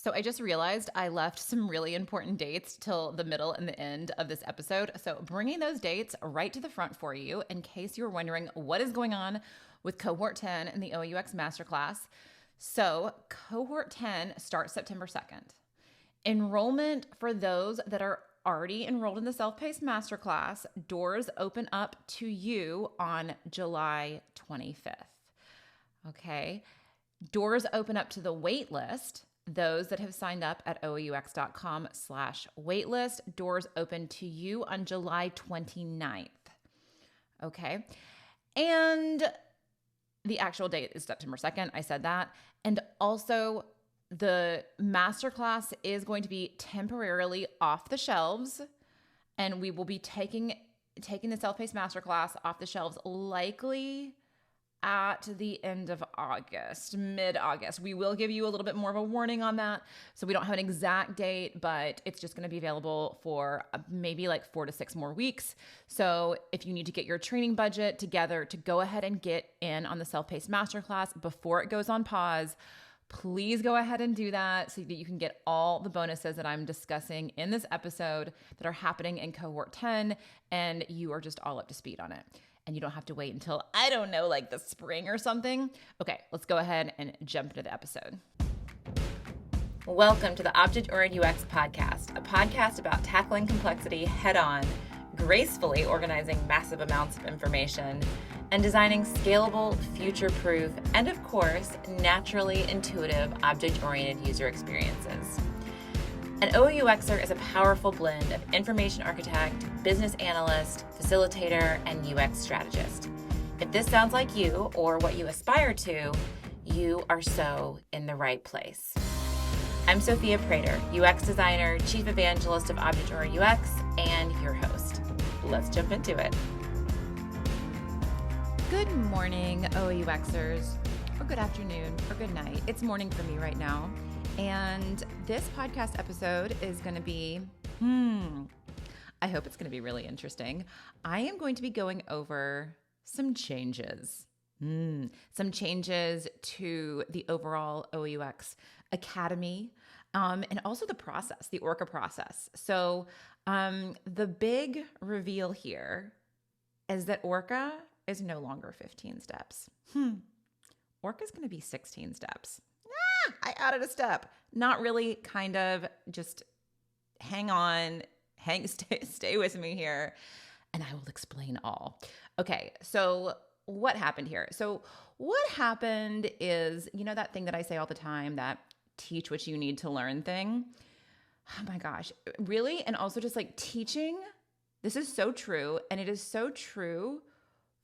So I just realized I left some really important dates till the middle and the end of this episode. So bringing those dates right to the front for you in case you're wondering what is going on with Cohort 10 in the OUX Masterclass. So Cohort 10 starts September 2nd. Enrollment for those that are already enrolled in the Self-Paced Masterclass, doors open up to you on July 25th. Okay. Doors open up to the wait list. Those that have signed up at OUX.com/waitlist, doors open to you on July 29th. Okay. And the actual date is September 2nd. I said that. And also, the masterclass is going to be temporarily off the shelves, and we will be taking the Self-Paced Masterclass off the shelves likely at the end of August, mid-August. We will give you a little bit more of a warning on that. So we don't have an exact date, but it's just going to be available for maybe like 4 to 6 more weeks. So if you need to get your training budget together to go ahead and get in on the Self-Paced Masterclass before it goes on pause, please go ahead and do that so that you can get all the bonuses that I'm discussing in this episode that are happening in Cohort 10, and you are just all up to speed on it. And you don't have to wait until, I don't know, like the spring or something. Okay, let's go ahead and jump into the episode. Welcome to the Object-Oriented UX Podcast, a podcast about tackling complexity head-on, gracefully organizing massive amounts of information, and designing scalable, future-proof, and of course, naturally intuitive object-oriented user experiences. An OUXer is a powerful blend of information architect, business analyst, facilitator, and UX strategist. If this sounds like you or what you aspire to, you are so in the right place. I'm Sophia Prater, UX designer, chief evangelist of Object-Oriented UX, and your host. Let's jump into it. Good morning, OUXers, or good afternoon, or good night. It's morning for me right now. And this podcast episode is going to be, I hope it's going to be really interesting. I am going to be going over some changes, some changes to the overall OUX Academy, and also the process, the ORCA process. So the big reveal here is that ORCA is no longer 15 steps. ORCA is going to be 16 steps. I added a step. Not really, kind of, just hang on, stay with me here, and I will explain all. Okay, so what happened here? So what happened is, you know that thing that I say all the time, that teach what you need to learn thing? Oh my gosh, really? And also just like teaching, this is so true, and it is so true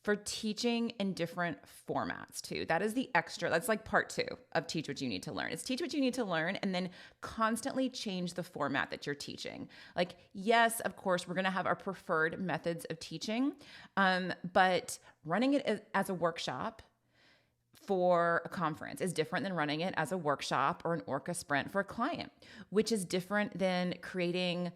for teaching in different formats too. That is the extra, that's like part 2 of teach what you need to learn. It's teach what you need to learn and then constantly change the format that you're teaching. Like, yes, of course, we're gonna have our preferred methods of teaching, but running it as a workshop for a conference is different than running it as a workshop or an ORCA sprint for a client, which is different than creating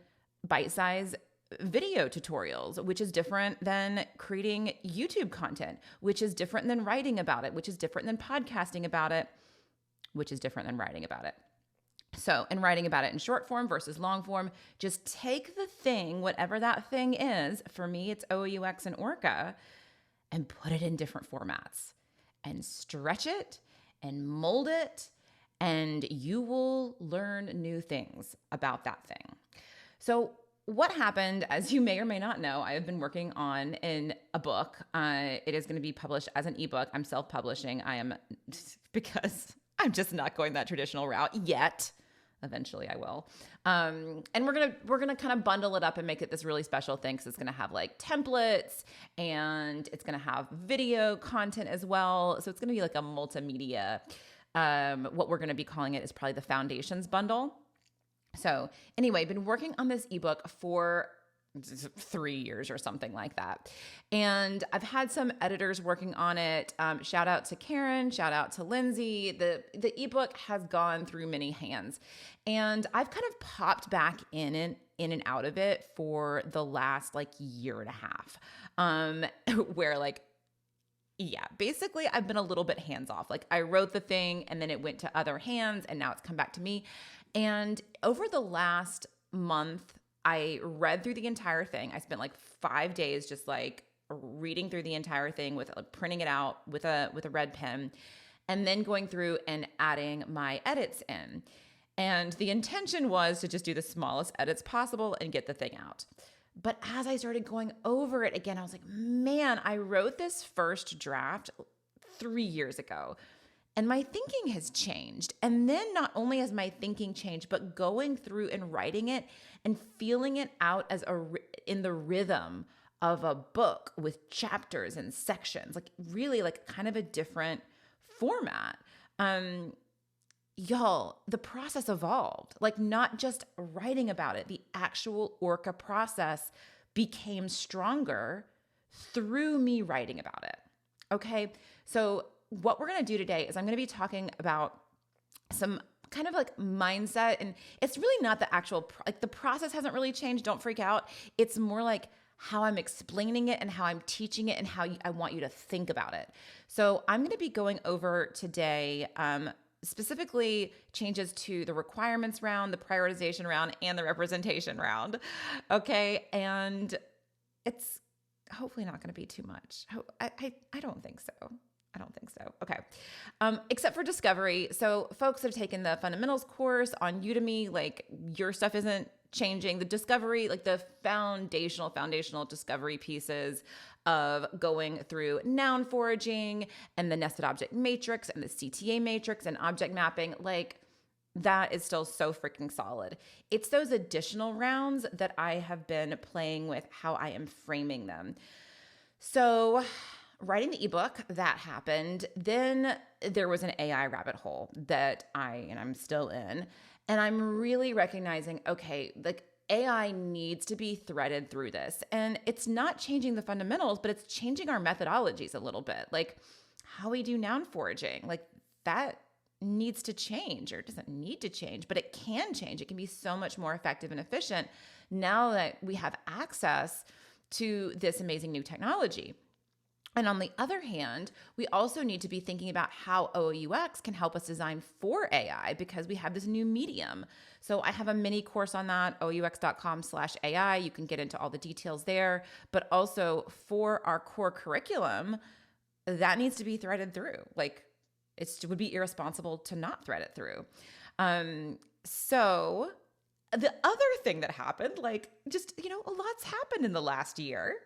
bite-sized video tutorials, which is different than creating YouTube content, which is different than writing about it, which is different than podcasting about it, which is different than writing about it. So, and writing about it in short form versus long form, just take the thing, whatever that thing is, for me, it's OUX and ORCA, and put it in different formats and stretch it and mold it, and you will learn new things about that thing. So, what happened, as you may or may not know, I have been working on in a book. It is going to be published as an ebook. I'm self-publishing. Because I'm just not going that traditional route yet. Eventually I will. And we're gonna kind of bundle it up and make it this really special thing, because it's gonna have like templates and it's gonna have video content as well. So it's gonna be like a multimedia. What we're gonna be calling it is probably the Foundations Bundle. So anyway, been working on this ebook for 3 years or something like that. And I've had some editors working on it. Shout out to Karen, shout out to Lindsay. The ebook has gone through many hands, and I've kind of popped back in and out of it for the last like year and a half, where like, yeah, basically I've been a little bit hands off. Like I wrote the thing and then it went to other hands and now it's come back to me. And over the last month, I read through the entire thing. I spent like 5 days just like reading through the entire thing with printing it out with a red pen, and then going through and adding my edits in. And the intention was to just do the smallest edits possible and get the thing out. But as I started going over it again, I was like, man, I wrote this first draft 3 years ago. And my thinking has changed. And then not only has my thinking changed, but going through and writing it and feeling it out as in the rhythm of a book with chapters and sections, like really like kind of a different format. Y'all, the process evolved, like not just writing about it, the actual ORCA process became stronger through me writing about it. Okay. So what we're going to do today is I'm going to be talking about some kind of like mindset, and it's really not the actual, like the process hasn't really changed. Don't freak out. It's more like how I'm explaining it and how I'm teaching it and how I want you to think about it. So I'm going to be going over today, specifically changes to the requirements round, the prioritization round, and the representation round. Okay. And it's hopefully not going to be too much. I don't think so. I don't think so. Okay. Except for discovery. So folks that have taken the fundamentals course on Udemy, like your stuff isn't changing. The discovery, like the foundational discovery pieces of going through noun foraging and the nested object matrix and the CTA matrix and object mapping, like that is still so freaking solid. It's those additional rounds that I have been playing with how I am framing them. So writing the ebook, that happened. Then there was an AI rabbit hole that I'm still in. And I'm really recognizing, okay, like AI needs to be threaded through this. And it's not changing the fundamentals, but it's changing our methodologies a little bit. Like how we do noun foraging, like that needs to change, or it doesn't need to change, but it can change. It can be so much more effective and efficient now that we have access to this amazing new technology. And on the other hand, we also need to be thinking about how OOUX can help us design for AI, because we have this new medium. So I have a mini course on that, OOUX.com/AI. You can get into all the details there. But also for our core curriculum, that needs to be threaded through. Like it would be irresponsible to not thread it through. So the other thing that happened, like just, a lot's happened in the last year.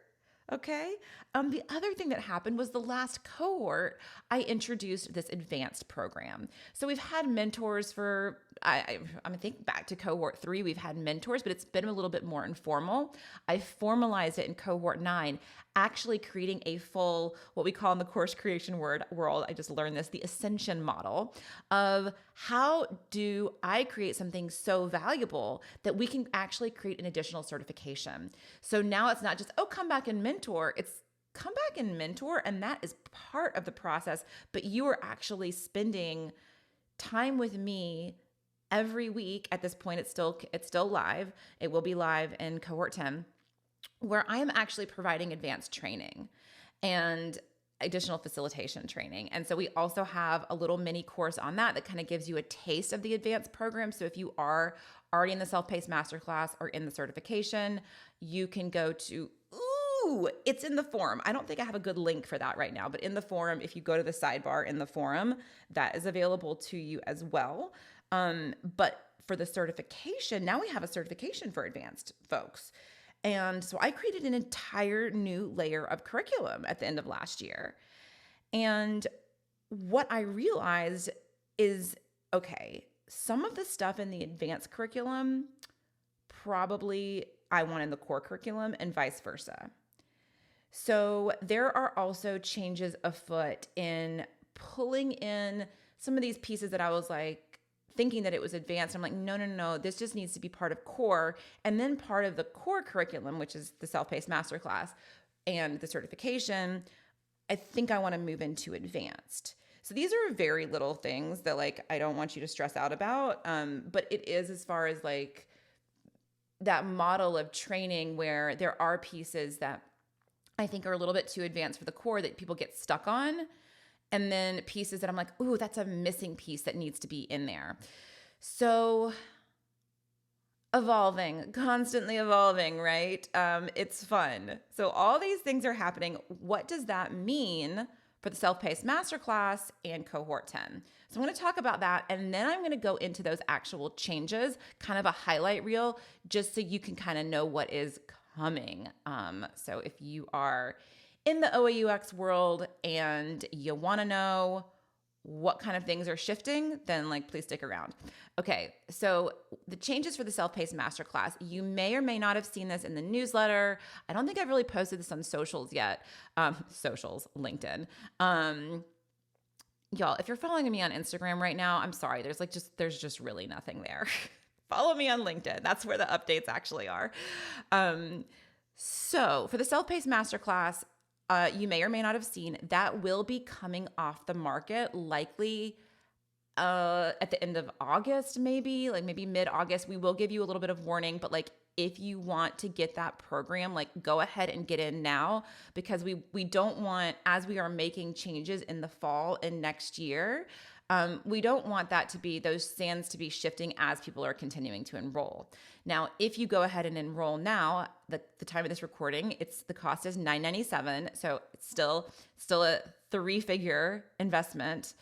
Okay. The other thing that happened was the last cohort, I introduced this advanced program. So we've had mentors for, I'm gonna think back to cohort 3, we've had mentors, but it's been a little bit more informal. I formalized it in cohort 9, actually creating a full, what we call in the course creation world, I just learned this, the ascension model of how do I create something so valuable that we can actually create an additional certification. So now it's not just, come back and mentor. It's come back and mentor, and that is part of the process, but you are actually spending time with me every week. At this point, it's still live. It will be live in cohort 10, where I am actually providing advanced training and additional facilitation training. And so we also have a little mini course on that kind of gives you a taste of the advanced program. So if you are already in the Self-Paced Masterclass or in the certification, you can go to, it's in the forum. I don't think I have a good link for that right now, but in the forum, if you go to the sidebar in the forum, that is available to you as well. But for the certification, now we have a certification for advanced folks. And so I created an entire new layer of curriculum at the end of last year. And what I realized is, okay, some of the stuff in the advanced curriculum, probably I want in the core curriculum and vice versa. So there are also changes afoot in pulling in some of these pieces that I was like, thinking that it was advanced. I'm like, no, this just needs to be part of core. And then part of the core curriculum, which is the Self-Paced Masterclass and the certification, I think I want to move into advanced. So these are very little things that like, I don't want you to stress out about. But it is as far as like that model of training where there are pieces that I think are a little bit too advanced for the core that people get stuck on. And then pieces that I'm like, that's a missing piece that needs to be in there. So evolving, constantly evolving, right? It's fun. So all these things are happening. What does that mean for the Self-Paced Masterclass and Cohort 10? So I'm going to talk about that, and then I'm going to go into those actual changes, kind of a highlight reel, just so you can kind of know what is coming. So if you are in the OAUX world and you want to know what kind of things are shifting, then please stick around. Okay, so the changes for the Self-Paced Masterclass, you may or may not have seen this in the newsletter. I don't think I've really posted this on socials yet. Socials, LinkedIn. Y'all, if you're following me on Instagram right now, I'm sorry, there's just really nothing there. Follow me on LinkedIn. That's where the updates actually are. So for the Self-Paced Masterclass, you may or may not have seen that will be coming off the market likely at the end of August, maybe mid-August. We will give you a little bit of warning, but if you want to get that program, go ahead and get in now, because we don't want, as we are making changes in the fall and next year, we don't want those sands to be shifting as people are continuing to enroll. Now, if you go ahead and enroll now, the time of this recording, the cost is $997, so it's still a 3-figure investment.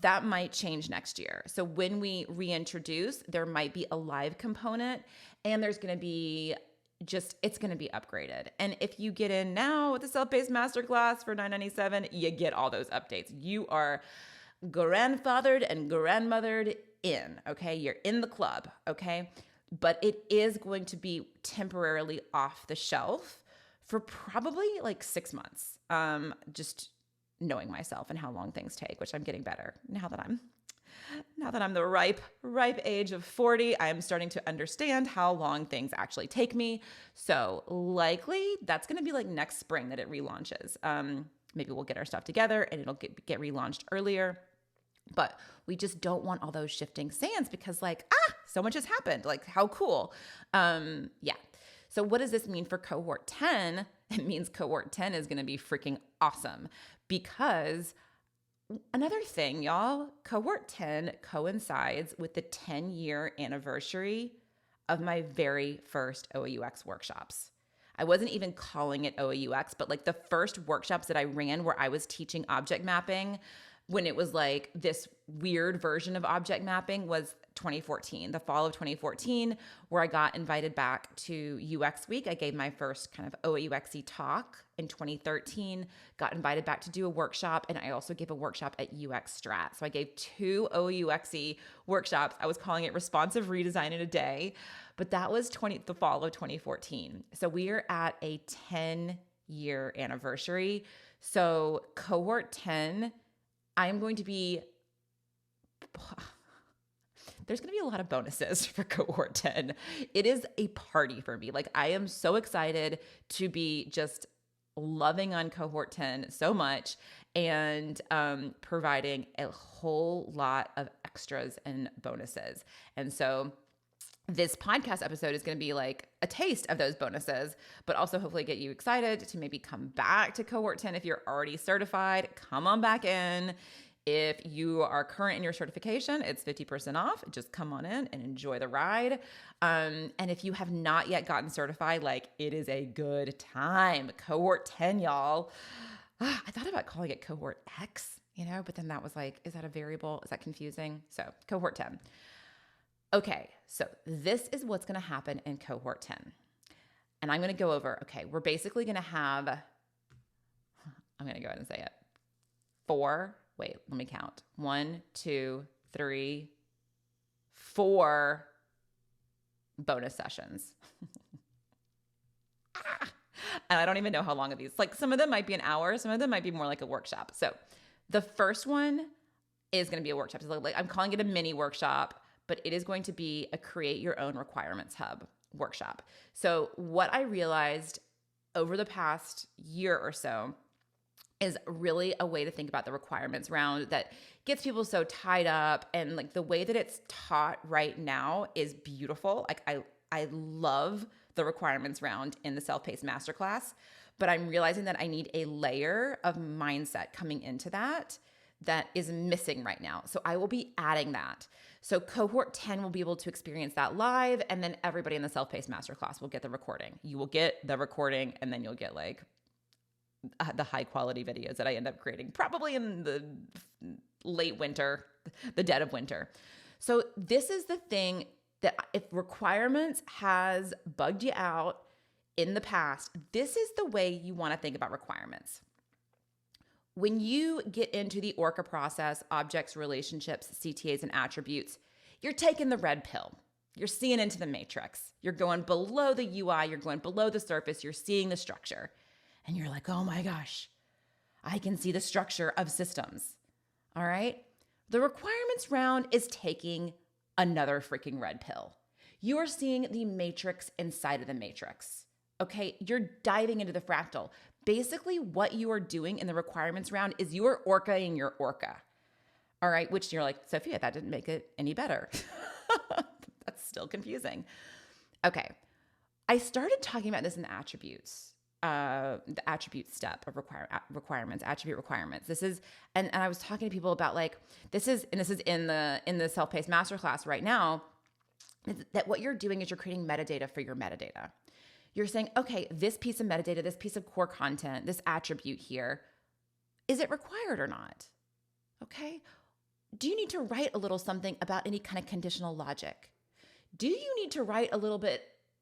That might change next year. So when we reintroduce, there might be a live component, and there's going to be it's going to be upgraded. And if you get in now with the Self-Paced Masterclass for $997, you get all those updates. You are grandfathered and grandmothered in, okay? You're in the club, okay? But it is going to be temporarily off the shelf for probably 6 months. Just knowing myself and how long things take, which I'm getting better now that I'm the ripe age of 40. I am starting to understand how long things actually take me. So likely that's going to be next spring that it relaunches. Maybe we'll get our stuff together and it'll get relaunched earlier. But we just don't want all those shifting sands because so much has happened. How cool. Yeah. So what does this mean for Cohort 10? It means Cohort 10 is going to be freaking awesome, because another thing, y'all, Cohort 10 coincides with the 10-year anniversary of my very first OOUX workshops. I wasn't even calling it OOUX, but the first workshops that I ran where I was teaching object mapping, when it was this weird version of object mapping, was 2014, the fall of 2014, where I got invited back to UX Week. I gave my first kind of OUXy talk in 2013, got invited back to do a workshop, and I also gave a workshop at UX Strat. So I gave 2 OUXy workshops. I was calling it Responsive Redesign in a Day, but that was the fall of 2014. So we are at a 10-year anniversary. So Cohort 10, I'm going to be... There's going to be a lot of bonuses for Cohort 10. It is a party for me. I am so excited to be just loving on Cohort 10 so much and providing a whole lot of extras and bonuses. And so this podcast episode is going to be a taste of those bonuses, but also hopefully get you excited to maybe come back to Cohort 10. If you're already certified, come on back in. If you are current in your certification, it's 50% off. Just come on in and enjoy the ride. And if you have not yet gotten certified, it is a good time. Cohort 10, y'all. I thought about calling it Cohort X, but then that was is that a variable? Is that confusing? So Cohort 10. Okay, so this is what's going to happen in Cohort 10. And I'm going to go over, we're basically going to have, I'm going to go ahead and say it, 4, wait, let me count. 1, 2, 3, 4 bonus sessions. And I don't even know how long of these. Some of them might be an hour. Some of them might be more like a workshop. So the first one is going to be a workshop. So I'm calling it a mini workshop, but it is going to be a create your own requirements hub workshop. So what I realized over the past year or so is really a way to think about the requirements round that gets people so tied up, and the way that it's taught right now is beautiful. I love the requirements round in the Self-Paced Masterclass, but I'm realizing that I need a layer of mindset coming into that that is missing right now. So I will be adding that. So cohort 10 will be able to experience that live, and then everybody in the Self-Paced Masterclass will get the recording. You will get the recording, and then you'll get like the high quality videos that I end up creating, probably in the late winter, the dead of winter. So this is the thing that if requirements has bugged you out in the past, this is the way you want to think about requirements. When you get into the ORCA process, objects, relationships, CTAs, and attributes, you're taking the red pill. You're seeing into the matrix. You're going below the UI. You're going below the surface. You're seeing the structure. And you're like, oh my gosh, I can see the structure of systems. All right? The requirements round is taking another freaking red pill. You're seeing the matrix inside of the matrix. Okay? You're diving into the fractal. Basically, what you are doing in the requirements round is you are ORCA-ing your ORCA. All right? Which you're like, Sophia, that didn't make it any better. That's still confusing. Okay. I started talking about this in the attributes. The attribute step of requirements, attribute requirements. This is, and I was talking to people about like, this is in the Self-Paced Masterclass right now, that what you're doing is you're creating metadata for your metadata. You're saying, okay, this piece of metadata, this piece of core content, this attribute here, is it required or not? Okay. Do you need to write a little something about any kind of conditional logic? Do you need to write a little bit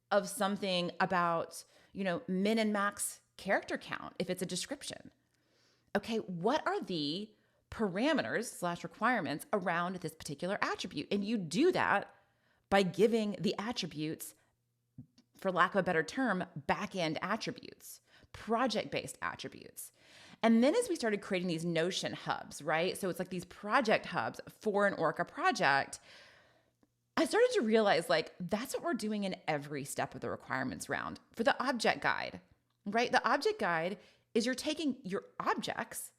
of something about, min and max character count if it's a description? Okay, what are the parameters / requirements around this particular attribute? And you do that by giving the attributes, for lack of a better term, back-end attributes, project-based attributes. And then as we started creating these Notion hubs, right? So it's like these project hubs for an ORCA project, I started to realize like that's what we're doing in every step of the requirements round. For the object guide, right? The object guide is you're taking your objects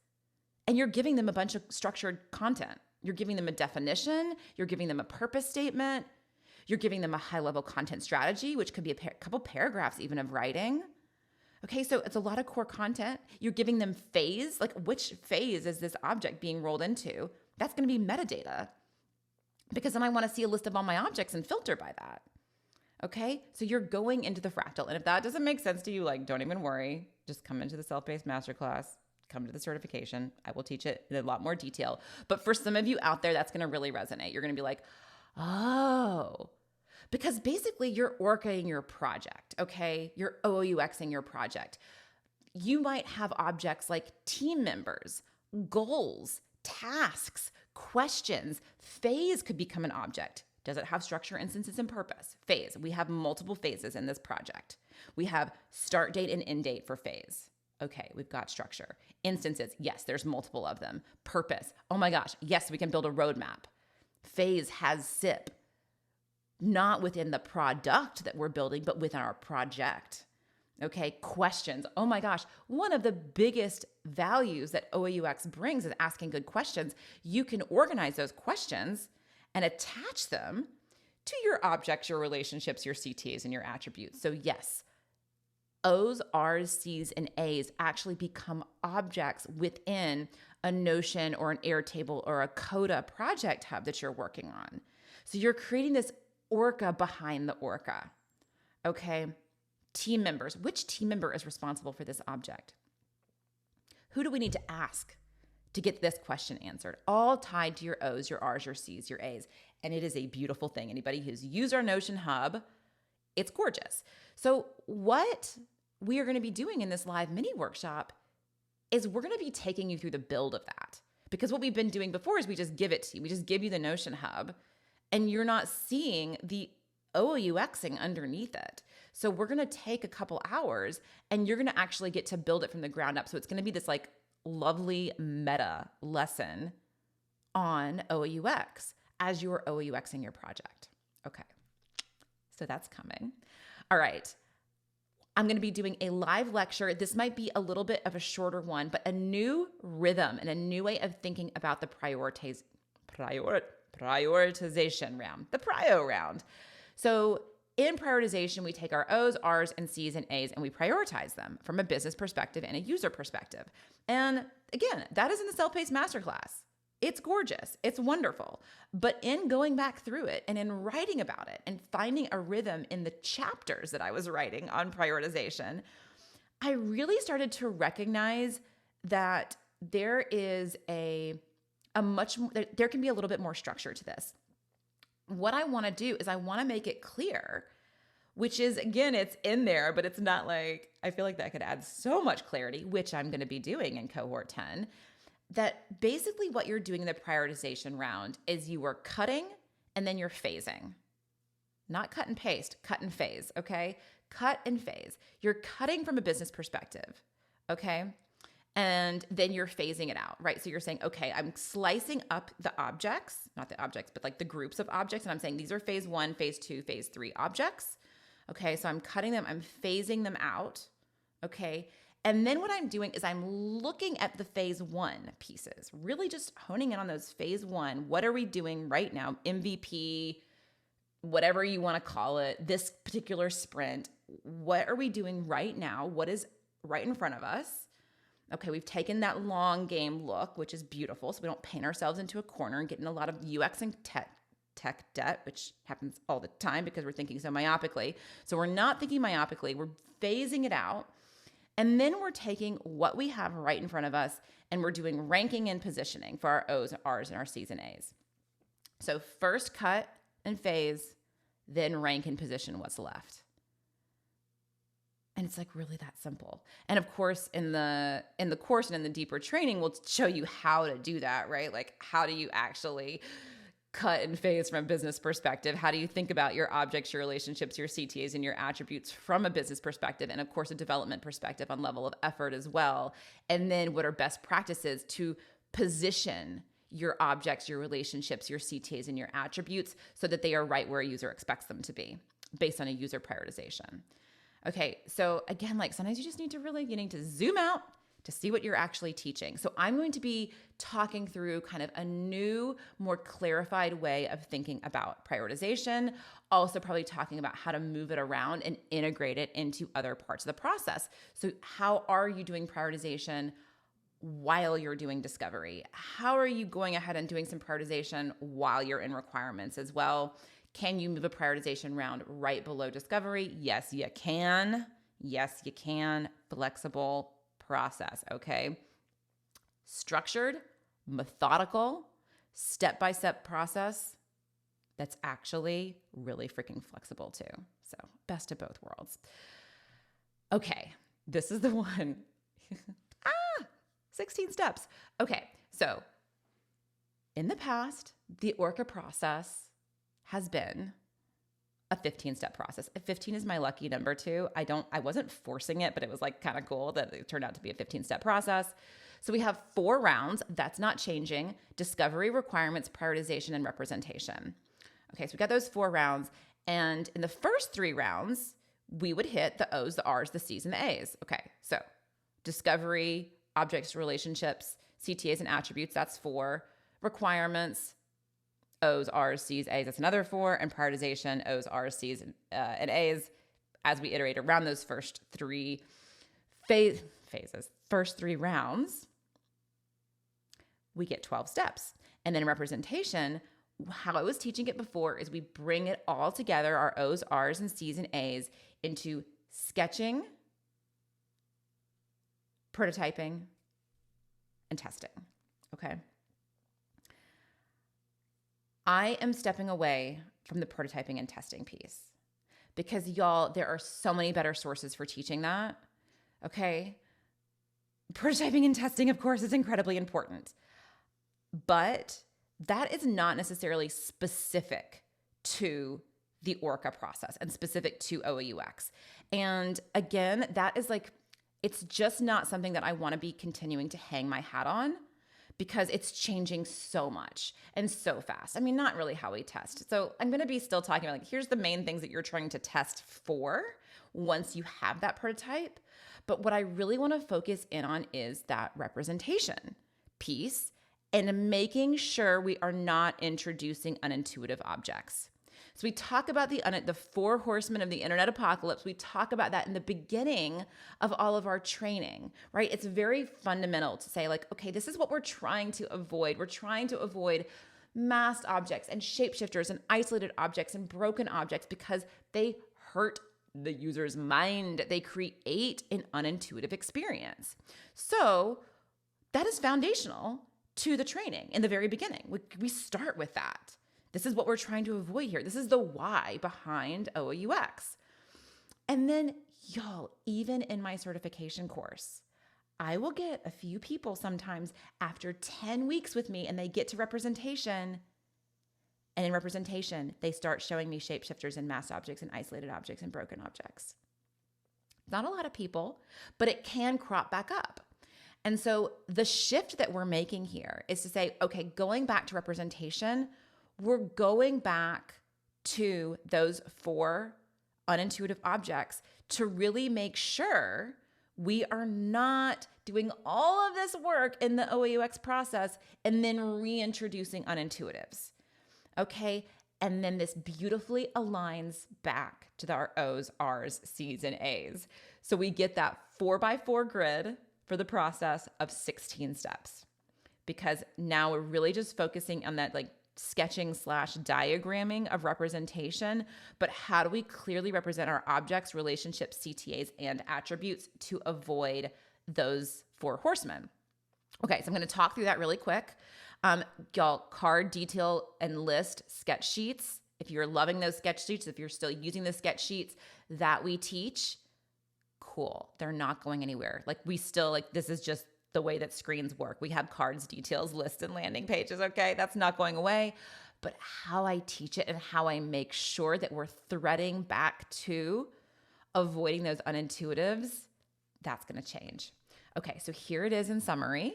and you're giving them a bunch of structured content. You're giving them a definition, you're giving them a purpose statement, you're giving them a high-level content strategy, which could be a couple paragraphs even of writing. Okay, so it's a lot of core content. You're giving them phase, like which phase is this object being rolled into? That's going to be metadata. Because then I want to see a list of all my objects and filter by that. Okay, so you're going into the fractal. And if that doesn't make sense to you, like don't even worry. Just come into the Self-Paced Masterclass, come to the certification. I will teach it in a lot more detail. But for some of you out there, that's going to really resonate. You're going to be like, oh, because basically you're ORCA-ing your project, okay? You're OOUXing your project. You might have objects like team members, goals, tasks, questions. Phase could become an object. Does it have structure, instances, and purpose? Phase. We have multiple phases in this project. We have start date and end date for phase. Okay, we've got structure. Instances, yes, there's multiple of them. Purpose, oh my gosh, yes, we can build a roadmap. Phase has SIP, not within the product that we're building, but within our project. Okay, questions. Oh my gosh, one of the biggest values that OOUX brings is asking good questions. You can organize those questions and attach them to your objects, your relationships, your CTAs, and your attributes. So yes, O's, R's, C's, and A's actually become objects within a Notion or an Airtable or a Coda project hub that you're working on. So you're creating this ORCA behind the ORCA. Okay. Team members. Which team member is responsible for this object? Who do we need to ask to get this question answered? All tied to your O's, your R's, your C's, your A's. And it is a beautiful thing. Anybody who's used our Notion hub, it's gorgeous. So what we are going to be doing in this live mini workshop is we're going to be taking you through the build of that. Because what we've been doing before is we just give it to you. We just give you the Notion hub and you're not seeing the OOUXing underneath it. So we're going to take a couple hours and you're going to actually get to build it from the ground up. So it's going to be this like lovely meta lesson on OOUX as you're OOUXing your project. Okay. So that's coming. All right. I'm going to be doing a live lecture. This might be a little bit of a shorter one, but a new rhythm and a new way of thinking about the prioritization round, the prio round. So in prioritization, we take our O's, R's, and C's and A's, and we prioritize them from a business perspective and a user perspective. And again, that is in the Self-Paced Masterclass. It's gorgeous. It's wonderful. But in going back through it and in writing about it and finding a rhythm in the chapters that I was writing on prioritization, I really started to recognize that there is there can be a little bit more structure to this. What I want to do is I want to make it clear, which is, again, it's in there, but it's not like, I feel like that could add so much clarity, which I'm going to be doing in cohort 10, that basically what you're doing in the prioritization round is you are cutting and then you're phasing. Not cut and paste, cut and phase, okay? Cut and phase. You're cutting from a business perspective, okay? And then you're phasing it out, right? So you're saying, okay, I'm slicing up the objects, not the objects, but like the groups of objects. And I'm saying these are phase 1, phase 2, phase 3 objects. Okay, so I'm cutting them, I'm phasing them out, okay? And then what I'm doing is I'm looking at the phase 1 pieces, really just honing in on those phase 1. What are we doing right now? MVP, whatever you want to call it, this particular sprint. What are we doing right now? What is right in front of us? Okay, we've taken that long game look, which is beautiful, so we don't paint ourselves into a corner and get in a lot of UX and tech debt, which happens all the time because we're thinking so myopically. So we're not thinking myopically, we're phasing it out. And then we're taking what we have right in front of us and we're doing ranking and positioning for our O's, R's, and our C's and A's. So first cut and phase, then rank and position what's left. And it's like really that simple. And of course, in the course and in the deeper training, we'll show you how to do that, right? Like how do you actually cut and phase from a business perspective? How do you think about your objects, your relationships, your CTAs, and your attributes from a business perspective, and of course a development perspective on level of effort as well? And then what are best practices to position your objects, your relationships, your CTAs, and your attributes so that they are right where a user expects them to be based on a user prioritization. Okay, so again, like sometimes you just need to zoom out to see what you're actually teaching. So I'm going to be talking through kind of a new, more clarified way of thinking about prioritization, also probably talking about how to move it around and integrate it into other parts of the process. So how are you doing prioritization while you're doing discovery? How are you going ahead and doing some prioritization while you're in requirements as well? Can you move a prioritization round right below discovery? Yes, you can. Yes, you can. Flexible process, okay? Structured, methodical, step-by-step process that's actually really freaking flexible too. So best of both worlds. Okay, this is the one. 16 steps. Okay, so in the past, the ORCA process has been a 15-step process. 15 is my lucky number too. I wasn't forcing it, but it was like kind of cool that it turned out to be a 15-step process. So we have 4 rounds. That's not changing. Discovery, requirements, prioritization, and representation. Okay, so we got those 4 rounds. And in the first 3 rounds, we would hit the O's, the R's, the C's, and the A's. Okay, so discovery, objects, relationships, CTAs, and attributes, that's 4. Requirements, O's, R's, C's, A's, that's another 4, and prioritization, O's, R's, C's, and A's, as we iterate around those first 3 phases, first 3 rounds, we get 12 steps. And then representation, how I was teaching it before is we bring it all together, our O's, R's, and C's, and A's, into sketching, prototyping, and testing, okay? I am stepping away from the prototyping and testing piece because y'all, there are so many better sources for teaching that, okay? Prototyping and testing, of course, is incredibly important, but that is not necessarily specific to the ORCA process and specific to OOUX. And again, that is like, it's just not something that I want to be continuing to hang my hat on, because it's changing so much and so fast. I mean, not really how we test. So I'm going to be still talking about like, here's the main things that you're trying to test for once you have that prototype. But what I really want to focus in on is that representation piece and making sure we are not introducing unintuitive objects. So we talk about the four horsemen of the internet apocalypse. We talk about that in the beginning of all of our training, right? It's very fundamental to say like, okay, this is what we're trying to avoid. We're trying to avoid masked objects and shapeshifters and isolated objects and broken objects because they hurt the user's mind. They create an unintuitive experience. So that is foundational to the training in the very beginning. We start with that. This is what we're trying to avoid here. This is the why behind OOUX. And then, y'all, even in my certification course, I will get a few people sometimes after 10 weeks with me and they get to representation. And in representation, they start showing me shapeshifters and masked objects and isolated objects and broken objects. Not a lot of people, but it can crop back up. And so the shift that we're making here is to say, okay, going back to representation, we're going back to those four unintuitive objects to really make sure we are not doing all of this work in the OOUX process and then reintroducing unintuitives. Okay. And then this beautifully aligns back to our O's, R's, C's, and A's. So we get that 4x4 grid for the process of 16 steps, because now we're really just focusing on that like sketching / diagramming of representation, but how do we clearly represent our objects, relationships, CTAs, and attributes to avoid those four horsemen? Okay, so I'm going to talk through that really quick. Y'all, card, detail, and list sketch sheets. If you're loving those sketch sheets, if you're still using the sketch sheets that we teach, cool. They're not going anywhere. Like we still, like this is just the way that screens work. We have cards, details, lists, and landing pages. Okay, that's not going away. But how I teach it and how I make sure that we're threading back to avoiding those unintuitives, that's going to change. Okay, so here it is in summary.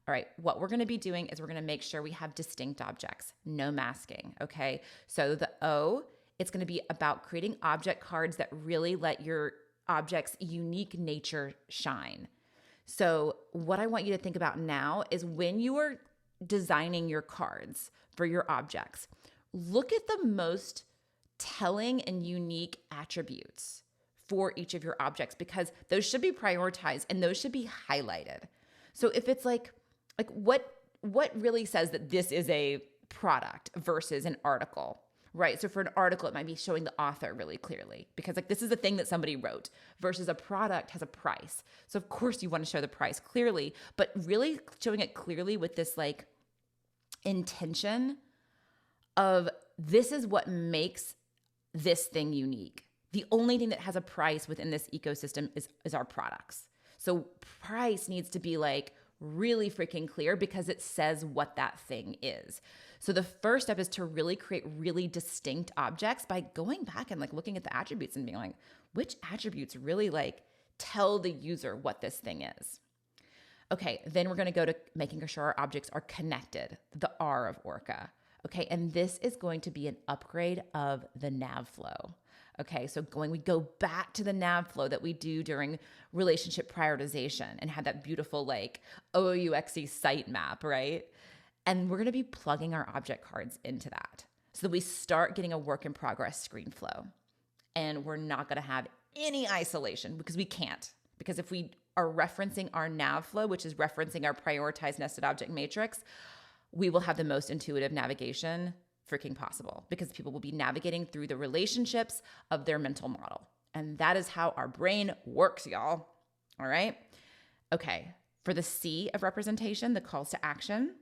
All right, what we're going to be doing is we're going to make sure we have distinct objects, no masking. Okay, so the O, it's going to be about creating object cards that really let your object's unique nature shine. So what I want you to think about now is when you are designing your cards for your objects, look at the most telling and unique attributes for each of your objects, because those should be prioritized and those should be highlighted. So if it's like what really says that this is a product versus an article? Right. So for an article, it might be showing the author really clearly, because like this is a thing that somebody wrote, versus a product has a price. So of course you want to show the price clearly, but really showing it clearly with this like intention of this is what makes this thing unique. The only thing that has a price within this ecosystem is our products. So price needs to be like really freaking clear because it says what that thing is. So the first step is to really create really distinct objects by going back and like looking at the attributes and being like, which attributes really like tell the user what this thing is? Okay, then we're going to go to making sure our objects are connected, the R of ORCA. Okay, and this is going to be an upgrade of the nav flow. Okay, so we go back to the nav flow that we do during relationship prioritization and have that beautiful like OOUXy site map, right? And we're going to be plugging our object cards into that so that we start getting a work in progress screen flow. And we're not going to have any isolation because we can't. Because if we are referencing our nav flow, which is referencing our prioritized nested object matrix, we will have the most intuitive navigation freaking possible, because people will be navigating through the relationships of their mental model. And that is how our brain works, y'all. All right. Okay. For the C of representation, the calls to action,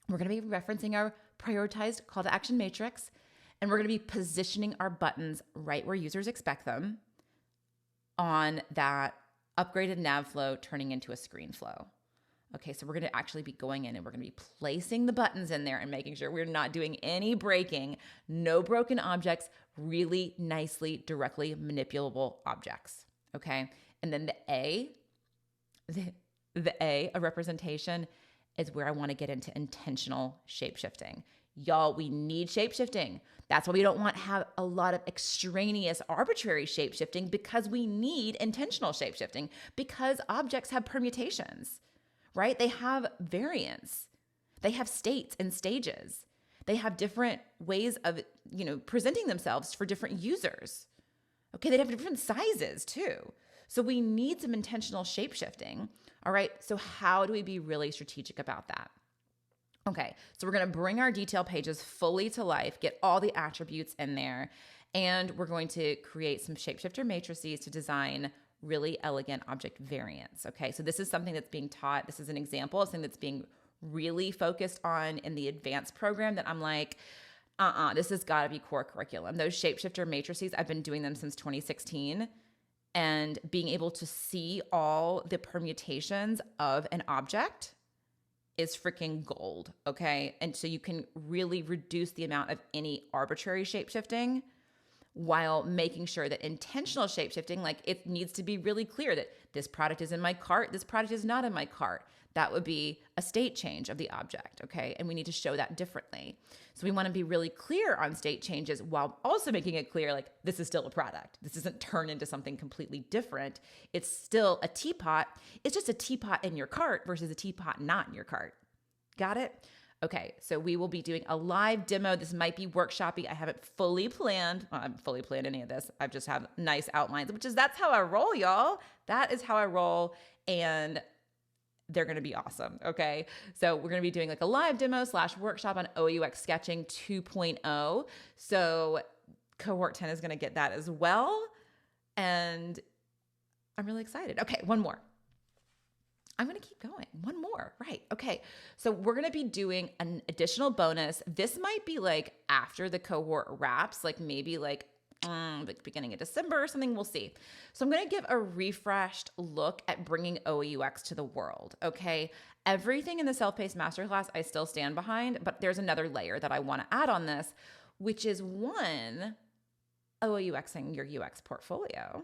we're going to be referencing our prioritized call to action matrix, and we're going to be positioning our buttons right where users expect them on that upgraded nav flow turning into a screen flow. Okay, so we're going to actually be going in and we're going to be placing the buttons in there and making sure we're not doing any breaking, no broken objects, really nicely, directly manipulable objects. Okay, and then the A of representation is where I want to get into intentional shapeshifting. Y'all, we need shapeshifting. That's why we don't want to have a lot of extraneous, arbitrary shapeshifting, because we need intentional shapeshifting, because objects have permutations, right? They have variants. They have states and stages. They have different ways of, presenting themselves for different users. Okay, they have different sizes too. So we need some intentional shape shifting. All right, so how do we be really strategic about that? Okay, so we're going to bring our detail pages fully to life, get all the attributes in there, and we're going to create some shapeshifter matrices to design really elegant object variants. Okay, so this is something that's being taught. This is an example of something that's being really focused on in the advanced program that I'm like, this has got to be core curriculum. Those shapeshifter matrices, I've been doing them since 2016. And being able to see all the permutations of an object is freaking gold, okay? And so you can really reduce the amount of any arbitrary shapeshifting while making sure that intentional shapeshifting, like it needs to be really clear that this product is in my cart, this product is not in my cart. That would be a state change of the object, okay? And we need to show that differently. So we want to be really clear on state changes while also making it clear, like, this is still a product. This isn't turned into something completely different. It's still a teapot. It's just a teapot in your cart versus a teapot not in your cart. Got it? Okay, so we will be doing a live demo. This might be workshoppy. I haven't fully planned. I haven't fully planned any of this. I just have nice outlines, that's how I roll, y'all. That is how I roll. And they're going to be awesome. Okay. So we're going to be doing like a live demo / workshop on OUX sketching 2.0. So cohort 10 is going to get that as well. And I'm really excited. Okay. One more. I'm going to keep going. One more. Right. Okay. So we're going to be doing an additional bonus. This might be like after the cohort wraps, like maybe like beginning of December or something, we'll see. So I'm going to give a refreshed look at bringing OUX to the world, okay? Everything in the Self-Paced Masterclass I still stand behind, but there's another layer that I want to add on this, which is one, OUXing your UX portfolio,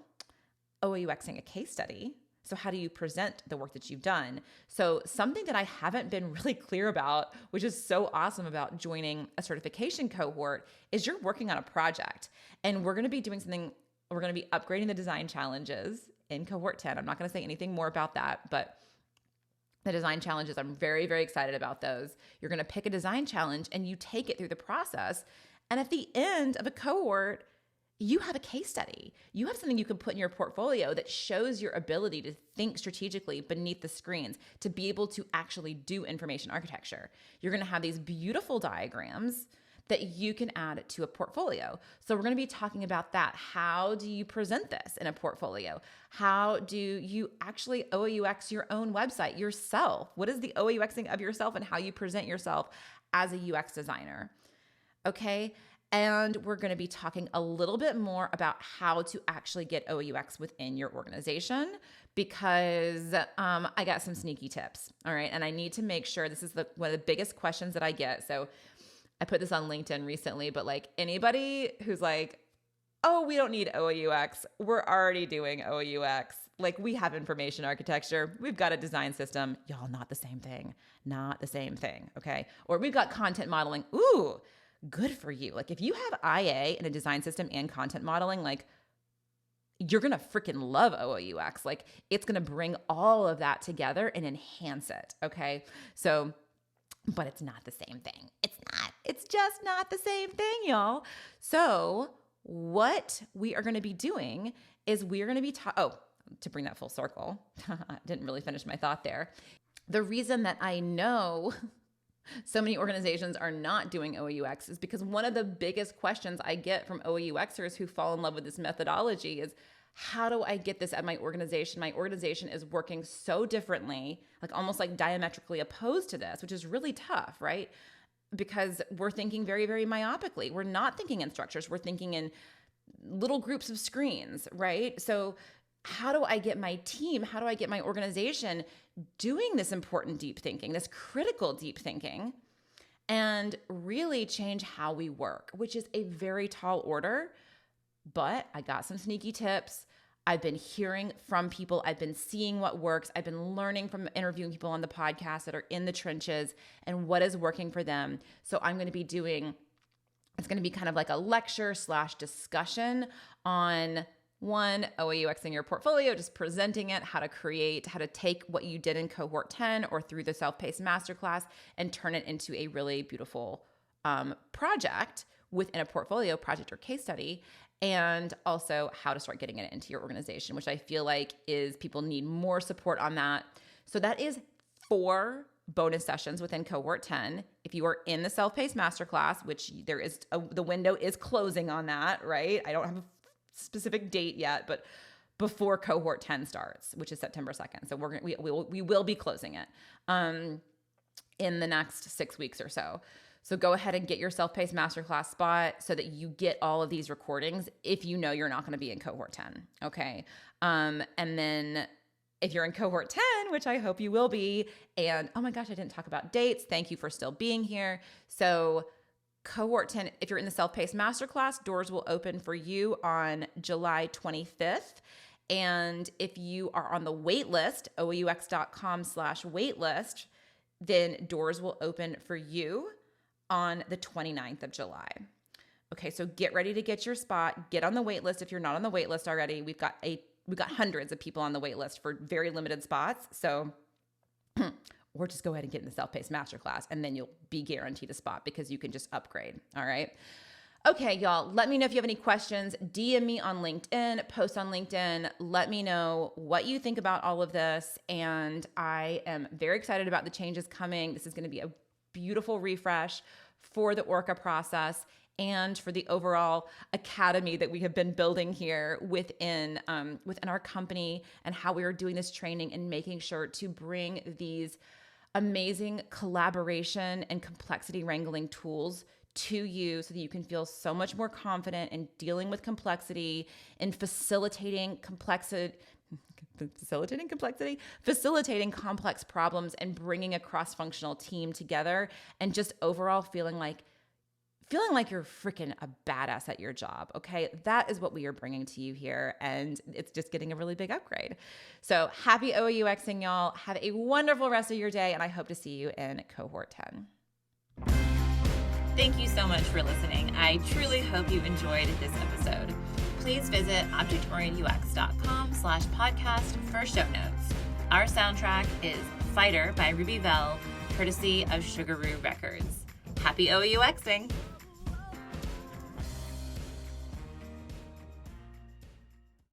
OUXing a case study. So how do you present the work that you've done? So something that I haven't been really clear about, which is so awesome about joining a certification cohort, is you're working on a project. And we're going to be doing something, we're going to be upgrading the design challenges in cohort 10. I'm not going to say anything more about that, but the design challenges, I'm very, very excited about those. You're going to pick a design challenge and you take it through the process. And at the end of a cohort, you have a case study. You have something you can put in your portfolio that shows your ability to think strategically beneath the screens, to be able to actually do information architecture. You're going to have these beautiful diagrams that you can add to a portfolio. So we're going to be talking about that. How do you present this in a portfolio? How do you actually OUX your own website yourself? What is the OUXing of yourself and how you present yourself as a UX designer? Okay. And we're going to be talking a little bit more about how to actually get OUX within your organization, because I got some sneaky tips. All right. And I need to make sure, this is one of the biggest questions that I get. So I put this on LinkedIn recently, but like anybody who's like, oh, we don't need OUX. We're already doing OUX. Like we have information architecture. We've got a design system. Y'all, not the same thing. Not the same thing. Okay. Or we've got content modeling. Ooh, good for you. Like if you have IA and a design system and content modeling, like you're going to freaking love OUX. Like it's going to bring all of that together and enhance it. Okay. So, but it's not the same thing. It's just not the same thing, y'all. So what we are going to be doing is we're going to be, to bring that full circle, didn't really finish my thought there. The reason that I know so many organizations are not doing OUX is because one of the biggest questions I get from OUXers who fall in love with this methodology is, how do I get this at my organization? My organization is working so differently, like almost like diametrically opposed to this, which is really tough, right? Because we're thinking very, very myopically. We're not thinking in structures. We're thinking in little groups of screens, right? So how do I get my team, how do I get my organization doing this important deep thinking, this critical deep thinking, and really change how we work, which is a very tall order. But I got some sneaky tips. I've been hearing from people. I've been seeing what works. I've been learning from interviewing people on the podcast that are in the trenches and what is working for them. So I'm going to be doing, it's going to be kind of like a lecture / discussion on one, OUXing your portfolio, just presenting it, how to take what you did in cohort 10 or through the Self-Paced Masterclass and turn it into a really beautiful project within a portfolio project or case study, and also how to start getting it into your organization, which I feel like is people need more support on that. So that is 4 bonus sessions within Cohort 10. If you are in the Self-Paced Masterclass, which there is the window is closing on that, right? I don't have a specific date yet, but before Cohort 10 starts, which is September 2nd. So we will be closing it in the next 6 weeks or so. So go ahead and get your Self-Paced Masterclass spot so that you get all of these recordings if you know you're not going to be in Cohort 10, okay? And then if you're in Cohort 10, which I hope you will be, and oh my gosh, I didn't talk about dates. Thank you for still being here. So Cohort 10, if you're in the Self-Paced Masterclass, doors will open for you on July 25th. And if you are on the wait list, OOUX.com/waitlist, then doors will open for you on the 29th of July. Okay, so get ready to get your spot. Get on the wait list if you're not on the wait list already. We've got hundreds of people on the wait list for very limited spots. So, or just go ahead and get in the Self-Paced Masterclass, and then you'll be guaranteed a spot because you can just upgrade. All right. Okay, y'all, let me know if you have any questions. DM me on LinkedIn, post on LinkedIn. Let me know what you think about all of this. And I am very excited about the changes coming. This is going to be a beautiful refresh for the ORCA process and for the overall academy that we have been building here within our company, and how we are doing this training and making sure to bring these amazing collaboration and complexity wrangling tools to you so that you can feel so much more confident in dealing with complexity and facilitating complex problems and bringing a cross-functional team together, and just overall feeling like you're freaking a badass at your job, okay? That is what we are bringing to you here, and it's just getting a really big upgrade. So happy OOUXing, y'all. Have a wonderful rest of your day, and I hope to see you in Cohort 10. Thank you so much for listening. I truly hope you enjoyed this episode. Please visit objectorientedux.com/podcast for show notes. Our soundtrack is Fighter by Ruby Bell, courtesy of Sugaroo Records. Happy OOUXing!